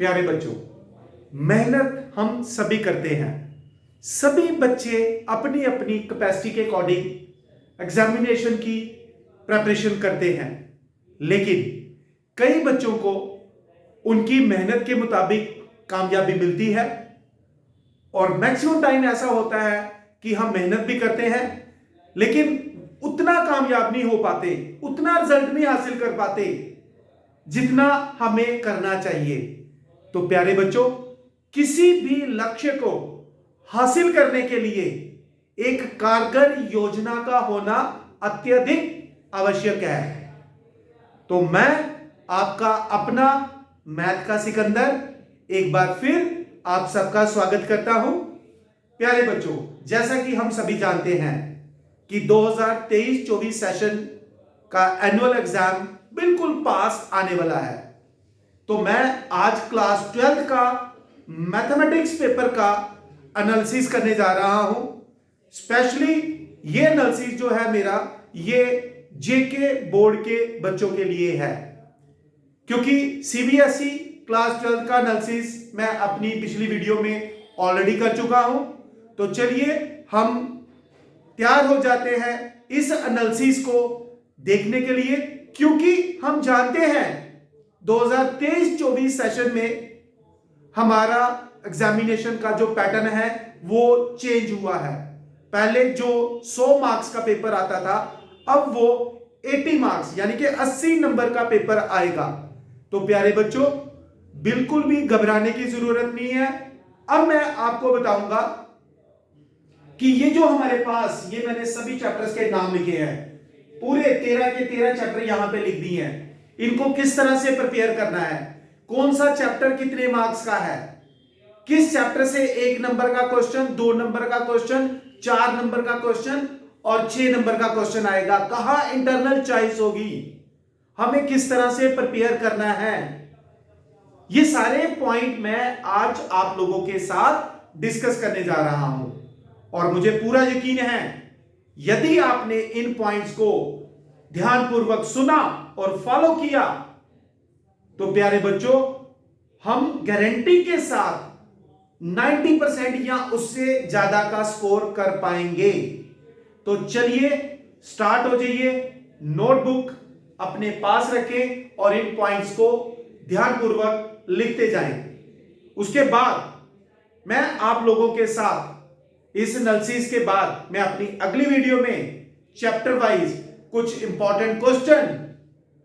प्यारे बच्चों, मेहनत हम सभी करते हैं। सभी बच्चे अपनी अपनी कैपेसिटी के अकॉर्डिंग एग्जामिनेशन की प्रिपरेशन करते हैं, लेकिन कई बच्चों को उनकी मेहनत के मुताबिक कामयाबी मिलती है और मैक्सिमम टाइम ऐसा होता है कि हम मेहनत भी करते हैं लेकिन उतना कामयाब नहीं हो पाते, उतना रिजल्ट नहीं हासिल कर पाते जितना हमें करना चाहिए। तो प्यारे बच्चों, किसी भी लक्ष्य को हासिल करने के लिए एक कारगर योजना का होना अत्यधिक आवश्यक है। तो मैं आपका अपना मैथ का सिकंदर एक बार फिर आप सबका स्वागत करता हूं। प्यारे बच्चों, जैसा कि हम सभी जानते हैं कि 2023-24 सेशन का एनुअल एग्जाम बिल्कुल पास आने वाला है, तो मैं आज क्लास 12th का मैथमेटिक्स पेपर का एनालिसिस करने जा रहा हूं। स्पेशली ये एनालिसिस जो है मेरा, ये जेके बोर्ड के बच्चों के लिए है, क्योंकि सीबीएसई क्लास 12th का एनालिसिस मैं अपनी पिछली वीडियो में ऑलरेडी कर चुका हूं। तो चलिए हम तैयार हो जाते हैं इस एनालिसिस को देखने के लिए, क्योंकि हम जानते हैं 2023-24 सेशन में हमारा एग्जामिनेशन का जो पैटर्न है वो चेंज हुआ है। पहले जो 100 मार्क्स का पेपर आता था, अब वो 80 मार्क्स यानी कि 80 नंबर का पेपर आएगा। तो प्यारे बच्चों, बिल्कुल भी घबराने की जरूरत नहीं है। अब मैं आपको बताऊंगा कि ये जो हमारे पास, ये मैंने सभी चैप्टर्स के नाम लिखे हैं, पूरे 13 के 13 चैप्टर यहां पे लिख दिए हैं। इनको किस तरह से प्रिपेयर करना है, कौन सा चैप्टर कितने मार्क्स का है, किस चैप्टर से 1 नंबर का क्वेश्चन, 2 नंबर का क्वेश्चन, 4 नंबर का क्वेश्चन और 6 नंबर का क्वेश्चन आएगा, कहां इंटरनल चॉइस होगी, हमें किस तरह से प्रिपेयर करना है, ये सारे पॉइंट मैं आज आप लोगों के साथ डिस्कस करने जा रहा हूं। और मुझे पूरा यकीन है, यदि आपने इन पॉइंट्स को ध्यानपूर्वक सुना और फॉलो किया तो प्यारे बच्चों, हम गारंटी के साथ 90% या उससे ज्यादा का स्कोर कर पाएंगे। तो चलिए स्टार्ट हो जाइए। नोटबुक अपने पास रखें और इन पॉइंट्स को ध्यानपूर्वक लिखते जाएं। उसके बाद मैं आप लोगों के साथ इस एनालिसिस के बाद मैं अपनी अगली वीडियो में चैप्टर वाइज कुछ इंपॉर्टेंट क्वेश्चन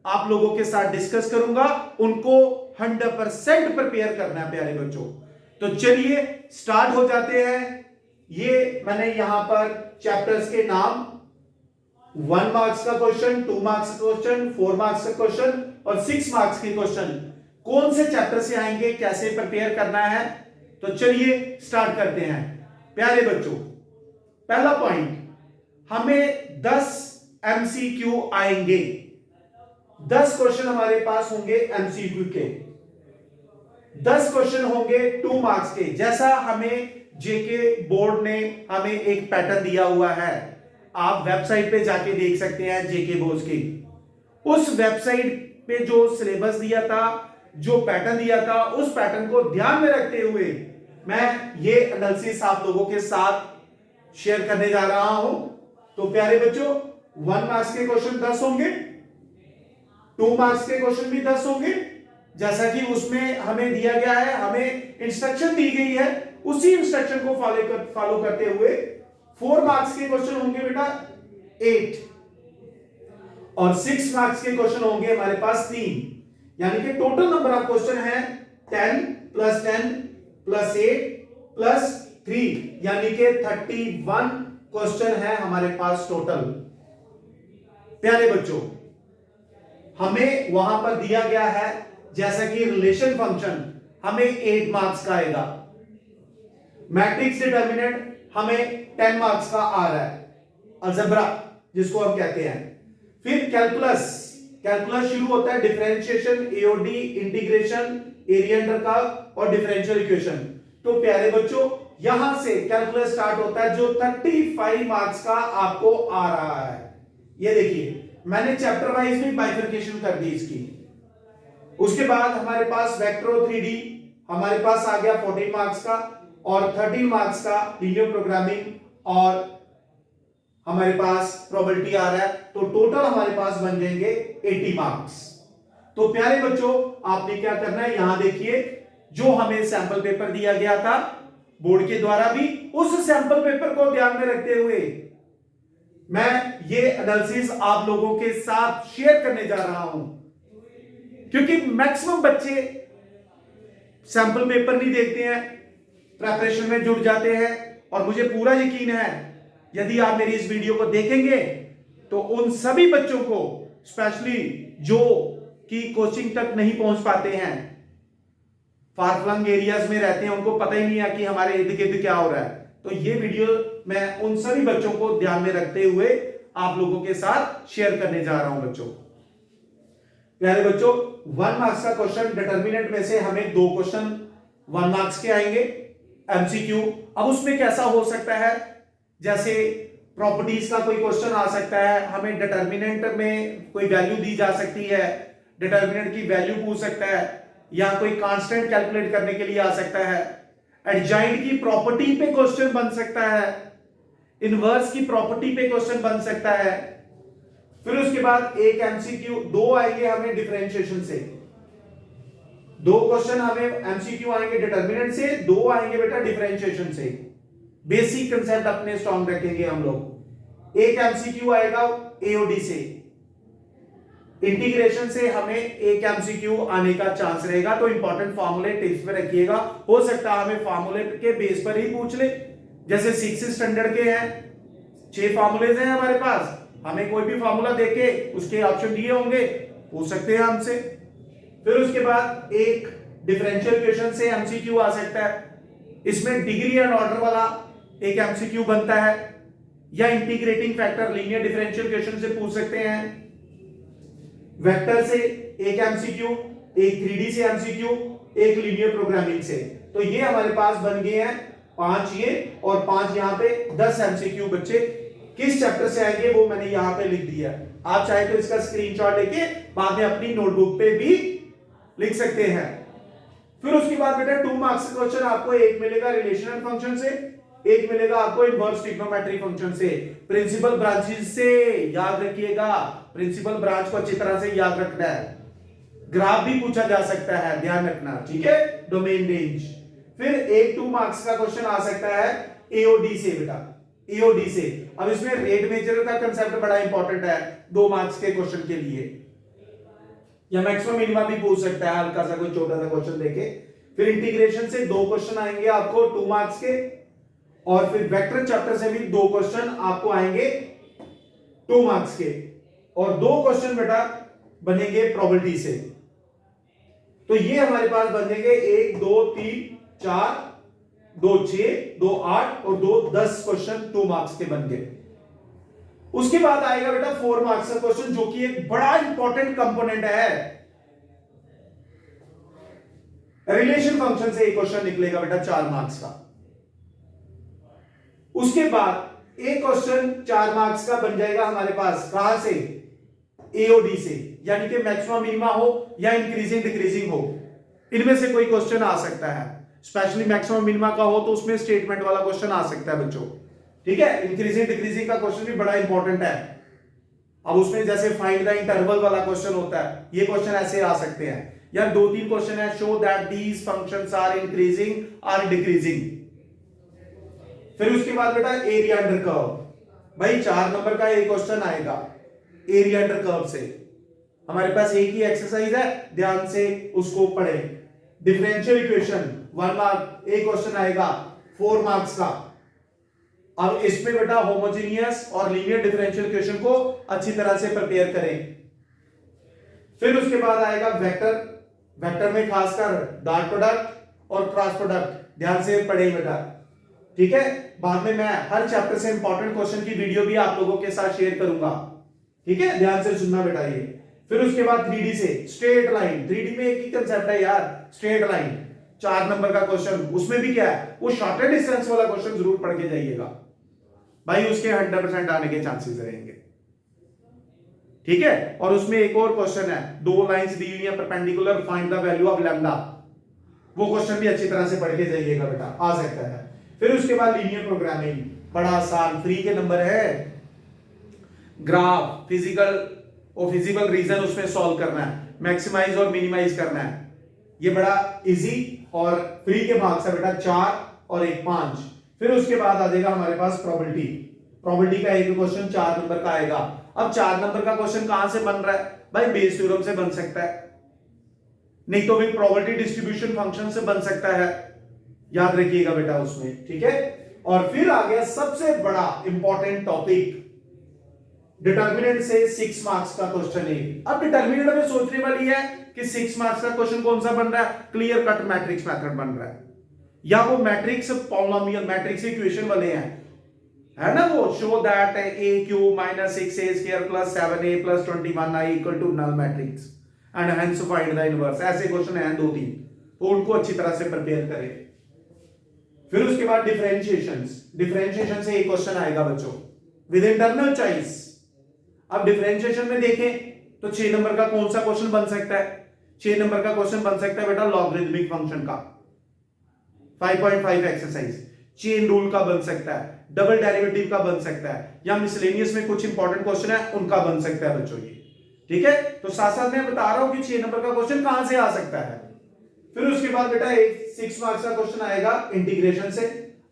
आप लोगों के साथ डिस्कस करूंगा, उनको 100% प्रिपेयर करना है प्यारे बच्चों। तो चलिए स्टार्ट हो जाते हैं। ये मैंने यहां पर चैप्टर्स के नाम, 1 मार्क्स का क्वेश्चन, 2 मार्क्स का क्वेश्चन, 4 मार्क्स का क्वेश्चन और 6 मार्क्स के क्वेश्चन कौन से चैप्टर से आएंगे, कैसे प्रिपेयर करना है। तो चलिए स्टार्ट करते हैं प्यारे बच्चों। पहला पॉइंट, हमें 10 एमसीक्यू आएंगे, 10 क्वेश्चन हमारे पास होंगे एमसीक्यू के, 10 क्वेश्चन होंगे 2 मार्क्स के। जैसा हमें जेके बोर्ड ने हमें एक पैटर्न दिया हुआ है, आप वेबसाइट पे जाके देख सकते हैं जेके बोर्ड की। उस वेबसाइट पे जो सिलेबस दिया था, जो पैटर्न दिया था, उस पैटर्न को ध्यान में रखते हुए मैं ये एनालिसिस आप लोगों के साथ शेयर करने जा रहा हूं। तो प्यारे बच्चों, 1 मार्क्स के क्वेश्चन 10 होंगे, 2 मार्क्स के क्वेश्चन भी 10 होंगे, जैसा कि उसमें हमें दिया गया है, हमें इंस्ट्रक्शन दी गई है, उसी इंस्ट्रक्शन को फॉलो करते हुए 4 मार्क्स के क्वेश्चन होंगे बेटा 8 और 6 मार्क्स के क्वेश्चन होंगे हमारे पास 3, यानी कि टोटल नंबर ऑफ क्वेश्चन है 10 + 10 + 8 + 3, यानी कि 31 क्वेश्चन है हमारे पास टोटल। प्यारे बच्चों, हमें वहां पर दिया गया है जैसा कि रिलेशन फंक्शन हमें 8 मार्क्स का आएगा, मैट्रिक्स डिटर्मिनेंट हमें 10 मार्क्स का आ रहा है, अलजेब्रा जिसको हम कहते हैं। फिर कैलकुलस शुरू होता है, differentiation, AOD, integration, area under curve और डिफरेंशियल इक्वेशन। तो प्यारे बच्चों, यहां से कैलकुलस स्टार्ट होता है जो 35 मार्क्स का आपको आ रहा है। ये देखिए, मैंने चैप्टर वाइज भी बाइफरकेशन कर दी इसकी। उसके बाद हमारे पास वेक्टर 3D हमारे पास आ गया 14 मार्क्स का, और 13 मार्क्स का लीनियर प्रोग्रामिंग, और हमारे पास प्रोबेबिलिटी आ रहा है, तो टोटल हमारे पास बन जाएंगे 80 मार्क्स। तो प्यारे बच्चों, आपने क्या करना है, यहां देखिए, जो हमें सैंपल पेपर दिया गया था बोर्ड के द्वारा भी, उस सैंपल पेपर को ध्यान में रखते हुए मैं ये एनालिसिस आप लोगों के साथ शेयर करने जा रहा हूं, क्योंकि मैक्सिमम बच्चे सैंपल पेपर नहीं देखते हैं, प्रिपरेशन में जुट जाते हैं, और मुझे पूरा यकीन है यदि आप मेरी इस वीडियो को देखेंगे तो उन सभी बच्चों को, स्पेशली जो कि कोचिंग तक नहीं पहुंच पाते हैं, फार फ्लंग एरियाज में रहते हैं, उनको पता ही नहीं है कि हमारे इर्द गिर्द क्या हो रहा है, तो ये वीडियो मैं उन सभी बच्चों को ध्यान में रखते हुए आप लोगों के साथ शेयर करने जा रहा हूं। बच्चों, प्यारे बच्चों, 1 मार्क्स का क्वेश्चन डिटर्मिनेंट में से हमें 2 क्वेश्चन 1 मार्क्स के आएंगे एमसीक्यू। अब उसमें कैसा हो सकता है, जैसे प्रॉपर्टीज का कोई क्वेश्चन आ सकता है, हमें डिटर्मिनेंट में कोई वैल्यू दी जा सकती है, डिटर्मिनेंट की वैल्यू पूछ सकता है, या कोई कांस्टेंट कैलकुलेट करने के लिए आ सकता है, एडजॉइंट की प्रॉपर्टी पे क्वेश्चन बन सकता है, इनवर्स की प्रॉपर्टी पे क्वेश्चन बन सकता है। फिर उसके बाद एक एमसीक्यू 2 आएंगे हमें डिफरेंशिएशन से, 2 क्वेश्चन हमें एमसीक्यू आएंगे डिटर्मिनेंट से, 2 आएंगे बेटा डिफरेंशिएशन से। बेसिक कंसेप्ट अपने स्ट्रॉन्ग रखेंगे हम लोग। एक एमसीक्यू आएगा एओडी से, इंटीग्रेशन से हमें एक एमसीक्यू आने का चांस रहेगा, तो इंपॉर्टेंट फार्मूले टिप्स में रखिएगा, हो सकता है हमें फार्मूले के बेस पर ही पूछ ले, जैसे 6 स्टैंडर्ड के हैं, 6 फार्मूलेज हैं हमारे पास, हमें कोई भी फार्मूला देके उसके ऑप्शन दिए होंगे, पूछ सकते हैं हमसे। फिर उसके बाद एक डिफरेंशियल इक्वेशन से एमसीक्यू आ सकता है, इसमें डिग्री एंड ऑर्डर वाला एक एमसीक्यू बनता है, या integrating factor linear differential equation से पूछ सकते हैं, वेक्टर से एक एमसीक्यू, एक 3D से एमसीक्यू, एक लीनियर प्रोग्रामिंग से। तो ये हमारे पास बन गए हैं 5 ये, और 5 यहां पे 10 एमसीक्यू बच्चे किस चैप्टर से आएंगे वो मैंने यहां पे लिख दिया। आप चाहे तो इसका स्क्रीनशॉट लेके बाद में अपनी नोटबुक पे भी लिख सकते हैं। फिर उसके बाद बेटा 2 मार्क्स का क्वेश्चन आपको एक मिलेगा रिलेशनल फंक्शन से, एक मिलेगा आपको इनवर्स ट्रिग्नोमेट्री फंक्शन से। प्रिंसिपल ब्रांचेस से याद रखिएगा, प्रिंसिपल ब्रांच को अच्छी तरह से याद रखना है। ग्राफ भी पूछा जा सकता है, ध्यान रखना, ठीक है, डोमेन रेंज। फिर एक 2 मार्क्स का क्वेश्चन आ सकता है एओडी से बेटा, एओडी से। अब इसमें रेट मेजर का कंसेप्ट बड़ा इंपॉर्टेंट है 2 मार्क्स के क्वेश्चन के लिए, या मैक्सिमम मिनिमम भी पूछ सकता है, हल्का सा कोई छोटा सा क्वेश्चन देके। फिर इंटीग्रेशन से 2 क्वेश्चन आएंगे आपको 2 मार्क्स के, और फिर वेक्टर चैप्टर से भी 2 क्वेश्चन आपको आएंगे 2 मार्क्स के, और 2 क्वेश्चन बेटा बनेंगे प्रोबेबिलिटी से। तो ये हमारे पास बन जाएंगे 1 2 3 4 2 6 2 8 और 2 10 क्वेश्चन 2 मार्क्स के बन गए। उसके बाद आएगा बेटा 4 मार्क्स का क्वेश्चन, जो कि एक बड़ा इंपॉर्टेंट कंपोनेंट है। रिलेशन फंक्शन से एक क्वेश्चन निकलेगा बेटा 4 मार्क्स का। उसके बाद एक क्वेश्चन 4 मार्क्स का बन जाएगा हमारे पास, कहां से, एओडी से, यानी कि मैक्सिमम मिनिमा हो या इंक्रीजिंग डिक्रीजिंग हो, इनमें से कोई क्वेश्चन आ सकता है। स्पेशली मैक्सिमम मिनिमा का हो तो उसमें स्टेटमेंट वाला क्वेश्चन आ सकता है बच्चों, ठीक है। इंक्रीजिंग डिक्रीजिंग का क्वेश्चन भी बड़ा इंपॉर्टेंट है। अब उसमें जैसे फाइंड द इंटरवल वाला क्वेश्चन होता है, ये क्वेश्चन ऐसे आ सकते हैं। या 2-3 क्वेश्चन है, show that these functions are increasing और डिक्रीजिंग। फिर उसके बाद बेटा एरिया अंडर कर्व, भाई 4 नंबर का एक क्वेश्चन आएगा एरिया अंडर कर्व से। हमारे पास एक ही एक्सरसाइज है, ध्यान से उसको पढ़ें। डिफरेंशियल इक्वेशन 1 मार्क एक क्वेश्चन आएगा 4 मार्क्स का। अब इसमें बेटा होमोजेनियस और लीनियर डिफरेंशियल इक्वेशन को अच्छी तरह से प्रिपेयर करें। फिर उसके बाद आएगा वेक्टर, वेक्टर में खासकर डॉट प्रोडक्ट और क्रॉस प्रोडक्ट, ध्यान से पढ़ें बेटा, ठीक है। बाद में मैं हर चैप्टर से इंपॉर्टेंट क्वेश्चन की वीडियो भी आप लोगों के साथ शेयर करूंगा, ठीक है, ध्यान से सुनना बेटा ये। फिर उसके बाद 3D से स्ट्रेट लाइन, 3D में एक ही कंसेप्ट है यार, स्ट्रेट लाइन, 4 नंबर का क्वेश्चन। उसमें भी क्या है, वो शॉर्टर डिस्टेंस वाला क्वेश्चन जरूर पढ़ के जाइएगा भाई, उसके 100% आने के चांसेस रहेंगे, ठीक है। और उसमें एक और क्वेश्चन है, 2 लाइंस दी हुई है perpendicular, find the value of lambda. वो क्वेश्चन भी अच्छी तरह से पढ़ के जाइएगा बेटा, आ सकता है। फिर उसके बाद लीनियर प्रोग्रामिंग, बड़ा आसान, फ्री के नंबर है। ग्राफ, फिजिकल रीजन उसमें सॉल्व करना है, मैक्सिमाइज और मिनिमाइज करना है, ये बड़ा इजी और फ्री के मार्क्स है बेटा, 4 और 1 5। फिर उसके बाद आ जाएगा हमारे पास प्रॉबिलिटी का एक क्वेश्चन 4 नंबर का आएगा। अब 4 नंबर का क्वेश्चन कहां से बन रहा है भाई, बेस थ्योरम से बन सकता है, नहीं तो फिर प्रोबेबिलिटी डिस्ट्रीब्यूशन फंक्शन से बन सकता है, याद रखिएगा बेटा उसमें, ठीक है। और फिर आ गया सबसे बड़ा इंपॉर्टेंट टॉपिक, डिटर्मिनेंट से 6 मार्क्स का क्वेश्चन है। अब डिटर्मिनेंट में सोचने वाली है कि 6 मार्क्स का क्वेश्चन कौन सा बन रहा है, क्लियर कट मैट्रिक्स मेथड बन रहा है, या वो मैट्रिक्स पॉलिनोमियल मैट्रिक्स इक्वेशन वाले हैं, है ना, वो show that a cube minus 6a square plus 7a plus 21i equal to null matrix and hence find the inverse, ऐसे क्वेश्चन हैं 2-3, तो उनको अच्छी तरह से प्रिपेयर करें। फिर उसके बाद डिफरेंशिएशन से एक क्वेश्चन आएगा बच्चों विद इंटरनल चॉइस। अब डिफरेंशिएशन में देखें तो 6 नंबर का कौन सा क्वेश्चन बन सकता है, 6 नंबर का क्वेश्चन बन सकता है बेटा लॉगरिथमिक फंक्शन का, 5.5 एक्सरसाइज, चेन रूल का बन सकता है, डबल डेरिवेटिव का बन सकता है, या मिसलेनियस में कुछ इंपॉर्टेंट क्वेश्चन है उनका बन सकता है बच्चों ये, ठीक है। तो साथ साथ मैं बता रहा हूं कि 6 नंबर का क्वेश्चन कहां से आ सकता है। फिर उसके बाद बेटा एक 6 मार्क्स का क्वेश्चन आएगा इंटीग्रेशन से।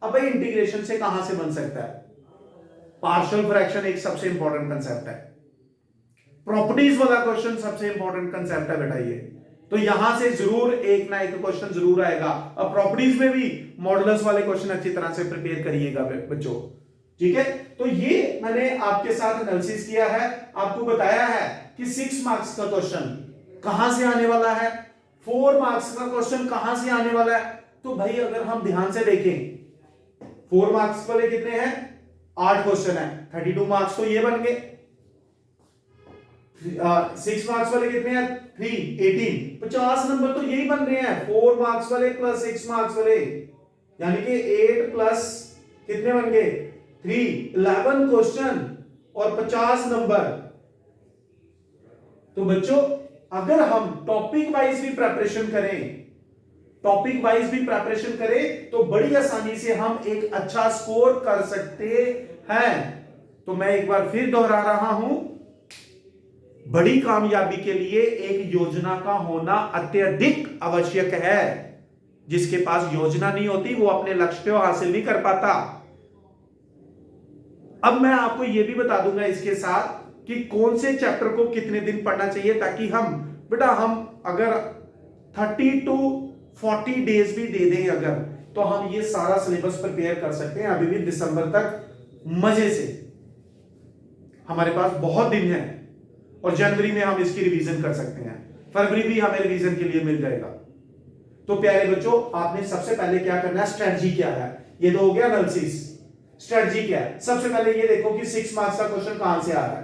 अब भाई इंटीग्रेशन से कहां से बन सकता है, पार्शियल फ्रैक्शन एक सबसे इंपॉर्टेंट कंसेप्ट है, प्रॉपर्टीज वाला क्वेश्चन सबसे इंपॉर्टेंट कंसेप्ट है बेटा ये, तो यहां से जरूर एक ना एक क्वेश्चन जरूर आएगा। अब प्रॉपर्टीज में भी मॉडुलस वाले क्वेश्चन अच्छी तरह से प्रिपेयर करिएगा बच्चों, ठीक है। तो ये मैंने आपके साथ एनालिसिस किया है, आपको बताया है कि 6 मार्क्स का क्वेश्चन कहां से आने वाला है, 4 मार्क्स का क्वेश्चन कहां से आने वाला है। तो भाई अगर हम ध्यान से देखें 4 मार्क्स वाले कितने हैं, 8 क्वेश्चन है, 32 मार्क्स तो ये बन गए। 6 मार्क्स वाले कितने हैं, 3 18, 50 नंबर तो यही बन रहे हैं, 4 मार्क्स वाले प्लस 6 मार्क्स वाले, यानी कि 8 प्लस कितने बन गए 3, 11 क्वेश्चन और 50 नंबर। तो बच्चों अगर हम टॉपिक वाइज भी प्रिपरेशन करें तो बड़ी आसानी से हम एक अच्छा स्कोर कर सकते हैं। तो मैं एक बार फिर दोहरा रहा हूं, बड़ी कामयाबी के लिए एक योजना का होना अत्यधिक आवश्यक है। जिसके पास योजना नहीं होती वो अपने लक्ष्य को हासिल नहीं कर पाता। अब मैं आपको यह भी बता दूंगा इसके साथ कि कौन से चैप्टर को कितने दिन पढ़ना चाहिए, ताकि हम अगर 30 to 40 डेज भी दे दें अगर, तो हम ये सारा सिलेबस प्रिपेयर कर सकते हैं अभी भी दिसंबर तक मजे से। हमारे पास बहुत दिन है और जनवरी में हम इसकी रिवीजन कर सकते हैं, फरवरी भी हमें रिवीजन के लिए मिल जाएगा। तो प्यारे बच्चों आपने सबसे पहले क्या करना है, स्ट्रेटजी क्या है, ये तो हो गया एनालिसिस। स्ट्रेटजी क्या है, सबसे पहले ये देखो कि 6 मार्क्स का क्वेश्चन कहां से आ रहा है,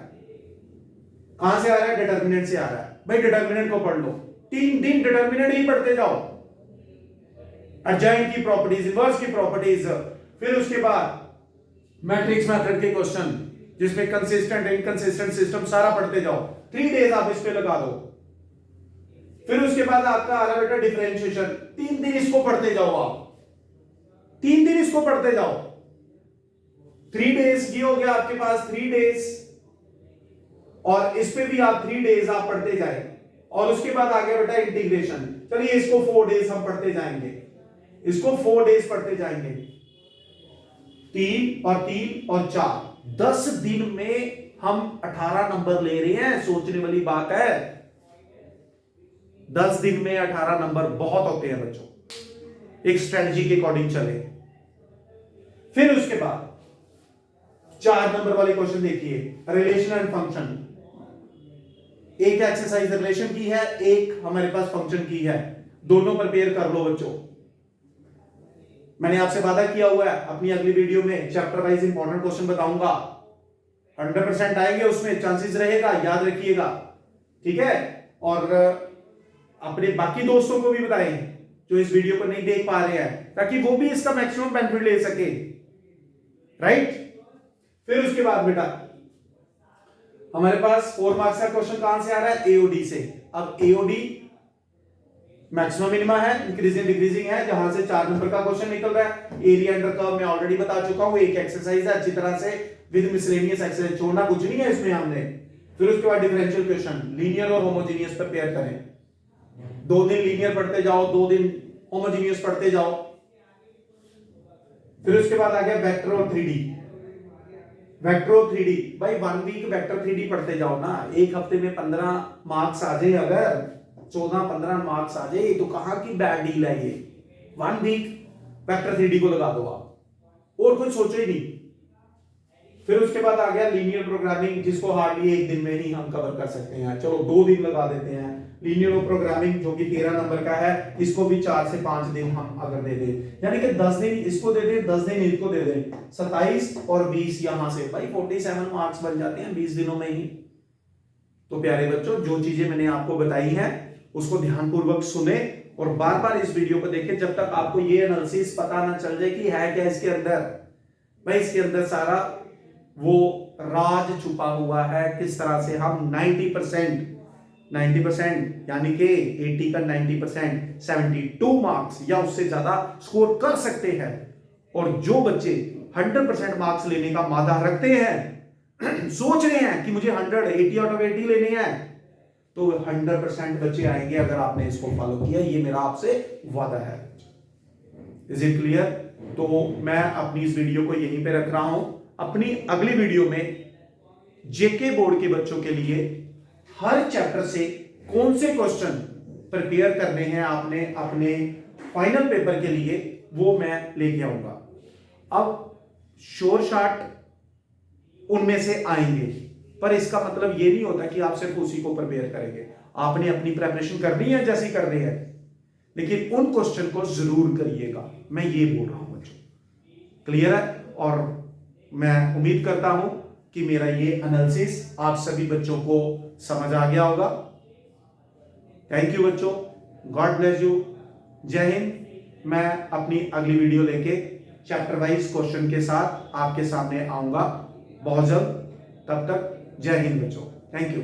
डिटरमिनेंट से आ रहा है। भाई डिटरमिनेंट को पढ़ लो, 3 दिन डिटरमिनेंट ही पढ़ते जाओ, एडजॉइंट की प्रॉपर्टीज, इनवर्स की प्रॉपर्टीज, फिर उसके बाद मैट्रिक्स मेथड के क्वेश्चन जिसमें कंसिस्टेंट इनकंसिस्टेंट सिस्टम सारा पढ़ते जाओ, 3 डेज आप इस पे लगा दो। फिर उसके बाद आपका आ रहा बेटा डिफरेंशिएशन, 3 दिन इसको पढ़ते जाओ, आप 3 दिन इसको पढ़ते जाओ, 3 डेज ये हो गया आपके पास 3 डेज, और इस पे भी आप 3 डेज आप पढ़ते जाए। और उसके बाद आ गया बेटा इंटीग्रेशन, चलिए इसको 4 डेज हम पढ़ते जाएंगे, इसको 4 डेज पढ़ते जाएंगे, 3 और 3 और 4, 10 दिन में हम 18 नंबर ले रहे हैं। सोचने वाली बात है, 10 दिन में 18 नंबर बहुत होते हैं बच्चों, एक स्ट्रेटजी के अकॉर्डिंग चले। फिर उसके बाद 4 नंबर वाले क्वेश्चन देखिए, रिलेशन एंड फंक्शन। एक एक्सरसाइज रिलेशन की है, एक हमारे पास फंक्शन की है, दोनों प्रिपेयर कर लो बच्चों। मैंने आपसे वादा किया हुआ है अपनी अगली वीडियो में चैप्टर वाइज इंपॉर्टेंट क्वेश्चन बताऊंगा, 100% आएंगे उसमें, चांसेस रहेगा, याद रखिएगा, ठीक है। और अपने बाकी दोस्तों को भी बताएं जो इस वीडियो को नहीं देख पा रहे हैं, ताकि वो भी इसका मैक्सिमम बेनिफिट ले सके, राइट। फिर उसके बाद बेटा हमारे पास 4 मार्क्स का क्वेश्चन कहां से आ रहा है, एओडी से। अब एओडी मैक्सिमम मिनिमा है, इंक्रीजिंग डिक्रीजिंग है, जहां से 4 नंबर का क्वेश्चन निकल रहा है। एरिया अंडर कर्व मैं ऑलरेडी बता चुका हूं, एक एक्सरसाइज है अच्छी तरह से विद मिसलेनियस एक्सरसाइज, छोड़ना कुछ नहीं है इसमें हमने। फिर उसके बाद डिफरेंशियल क्वेश्चन, लीनियर और होमोजेनियस पर पेयर करें। 2 दिन लीनियर पढ़ते जाओ, 2 दिन होमोजेनियस पढ़ते जाओ। फिर उसके बाद आ गया वेक्टर और 3D। वेक्टर और 3D भाई 1 वीक वेक्टर 3D पढ़ते जाओ ना, एक हफ्ते में 15 मार्क्स आ जाए, अगर 14-15 मार्क्स आ जाए तो कहां की बैड डील है ये। 1 वीक वेक्टर 3D को लगा दो आप, और कुछ सोचो ही नहीं। फिर उसके बाद आ गया लीनियर प्रोग्रामिंग, जिसको हार्डली एक दिन में ही हम कवर कर सकते हैं, चलो 2 दिन लगा देते हैं। लीनियर प्रोग्रामिंग जो कि 13 नंबर का है, इसको भी 4 से 5 दिन हम अगर दे दें, यानी कि 10 दिन इसको दे दें, 10 दिन इसको दे दें, 27 और 20 यहां से भाई 47 मार्क्स बन जाते हैं 20 दिनों में ही। तो प्यारे बच्चों, जो चीजें मैंने आपको बताई हैं उसको ध्यानपूर्वक सुने और बार बार इस वीडियो को देखें जब तक आपको ये एनालिसिस पता ना चल जाए कि है क्या इसके अंदर। भाई इसके अंदर सारा वो राज छुपा हुआ है, किस तरह से हम 90% यानी कि 80 का 90% 72 मार्क्स या उससे ज्यादा स्कोर कर सकते हैं। और जो बच्चे 100% मार्क्स लेने का मादा रखते हैं, सोच रहे हैं कि मुझे 80 आउट ऑफ 80 लेने हैं, तो 100% बच्चे आएंगे अगर आपने इसको फॉलो किया, ये मेरा आपसे वादा है। Is it clear? तो मैं अपनी इस वीडियो को यहीं पे रख रहा हूं। अपनी अगली वीडियो में जेके बोर्ड के बच्चों के लिए हर चैप्टर से कौन से क्वेश्चन प्रिपेयर करने हैं आपने अपने फाइनल पेपर के लिए, वो मैं लेके आऊंगा। अब श्योर शॉट उनमें से आएंगे, पर इसका मतलब ये नहीं होता कि आप सिर्फ उसी को प्रिपेयर करेंगे। आपने अपनी प्रिपरेशन करनी है जैसी कर रही है, लेकिन उन क्वेश्चन को जरूर करिएगा, मैं ये बोल रहा हूं बच्चों। क्लियर है? और मैं उम्मीद करता हूं कि मेरा ये एनालिसिस आप सभी बच्चों को समझ आ गया होगा। थैंक यू बच्चों, गॉड ब्लेस यू, जय हिंद। मैं अपनी अगली वीडियो लेके चैप्टर वाइज क्वेश्चन के साथ आपके सामने आऊंगा बहुत जल्द। तब तक जय हिंद बच्चों, थैंक यू।